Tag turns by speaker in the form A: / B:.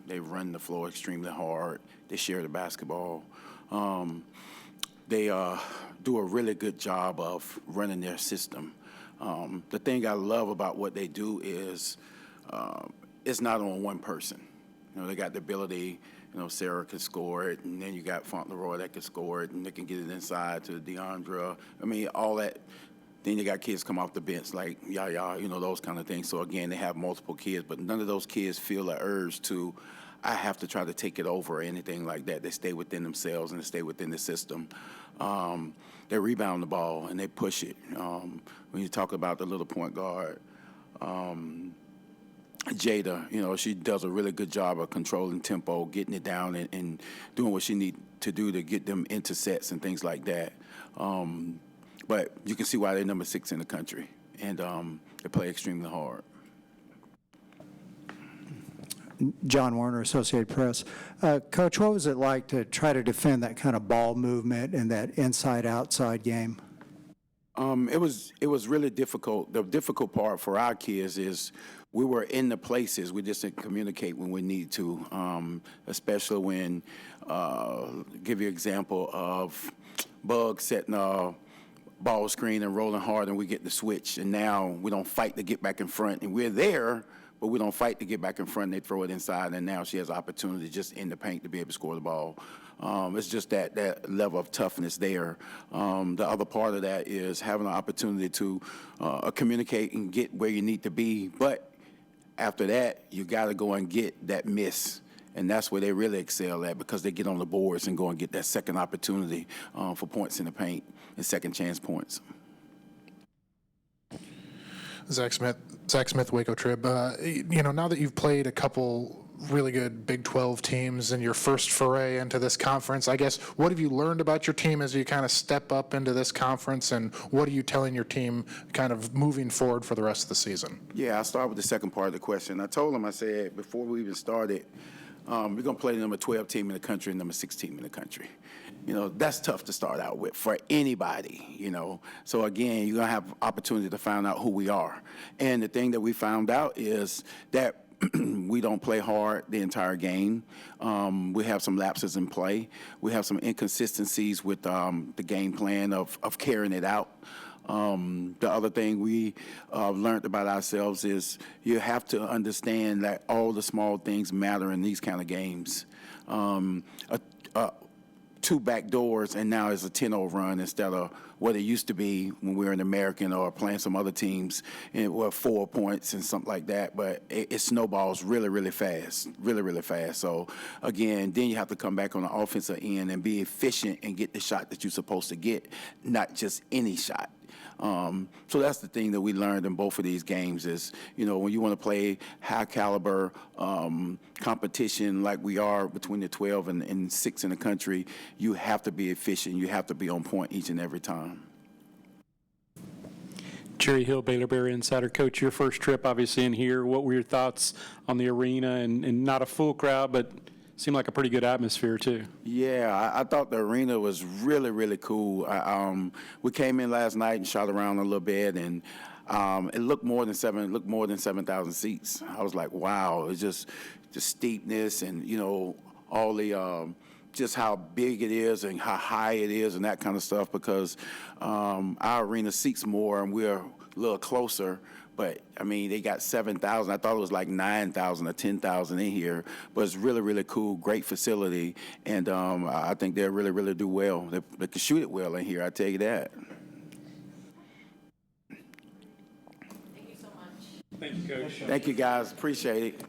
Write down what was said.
A: They run the floor extremely hard. They share the basketball. They do a really good job of running their system. The thing I love about what they do is it's not on one person. You know, they got the ability, you know, Sarah can score it, and then you got Fauntleroy that can score it, and they can get it inside to Deandra. I mean, all that. Then you got kids come off the bench like Yaya, you know, those kind of things. So, again, they have multiple kids, but none of those kids feel the urge to, I have to try to take it over or anything like that. They stay within themselves and they stay within the system. They rebound the ball and they push it. When you talk about the little point guard, Jada, you know, she does a really good job of controlling tempo, getting it down, and doing what she needs to do to get them into sets and things like that. But you can see why they're number 6 in the country, and they play extremely hard.
B: John Warner, Associated Press. Coach, what was it like to try to defend that kind of ball movement and that inside-outside game?
A: It was really difficult. The difficult part for our kids is we were in the places. We just didn't communicate when we need to, especially when, give you an example of Bug setting a ball screen and rolling hard, and we get the switch, and now we don't fight to get back in front, and we're there, but we don't fight to get back in front. They throw it inside, and now she has opportunity just in the paint to be able to score the ball. It's just that level of toughness there. The other part of that is having an opportunity to communicate and get where you need to be, but after that, you got to go and get that miss. And that's where they really excel at, because they get on the boards and go and get that second opportunity for points in the paint and second chance points.
C: Zach Smith, Waco Trib. You know, now that you've played a couple really good Big 12 teams in your first foray into this conference, I guess, what have you learned about your team as you kind of step up into this conference, and what are you telling your team kind of moving forward for the rest of the season? Yeah,
A: I'll start with the second part of the question. I told them, I said, before we even started, we're going to play the number 12 team in the country and number 6 team in the country. You know, that's tough to start out with for anybody, you know. So, again, you're going to have opportunity to find out who we are. And the thing that we found out is that we don't play hard the entire game. We have some lapses in play. We have some inconsistencies with the game plan of carrying it out. The other thing we learned about ourselves is you have to understand that all the small things matter in these kind of games. 2 back doors, and now it's a 10-0 run instead of what it used to be when we were in American or playing some other teams, and it was 4 points and something like that. But it snowballs really, really fast, really, really fast. So, again, then you have to come back on the offensive end and be efficient and get the shot that you're supposed to get, not just any shot. So that's the thing that we learned in both of these games is, you know, when you want to play high caliber competition like we are between the 12 and 6 in the country, you have to be efficient. You have to be on point each and every time.
D: Jerry Hill, Baylor Bear Insider. Coach, your first trip obviously in here. What were your thoughts on the arena and not a full crowd, but seemed like a pretty good atmosphere, too.
A: Yeah, I thought the arena was really, really cool. We came in last night and shot around a little bit, and it looked more than 7,000 seats. I was like, wow, it's just the steepness and, you know, all the just how big it is and how high it is and that kind of stuff, because our arena seats more and we're a little closer. But, I mean, they got 7,000. I thought it was like 9,000 or 10,000 in here. But it's really, really cool, great facility. And I think they'll really, really do well. They can shoot it well in here, I tell you that.
E: Thank you so much.
D: Thank you, Coach.
A: Thank you, guys. Appreciate it.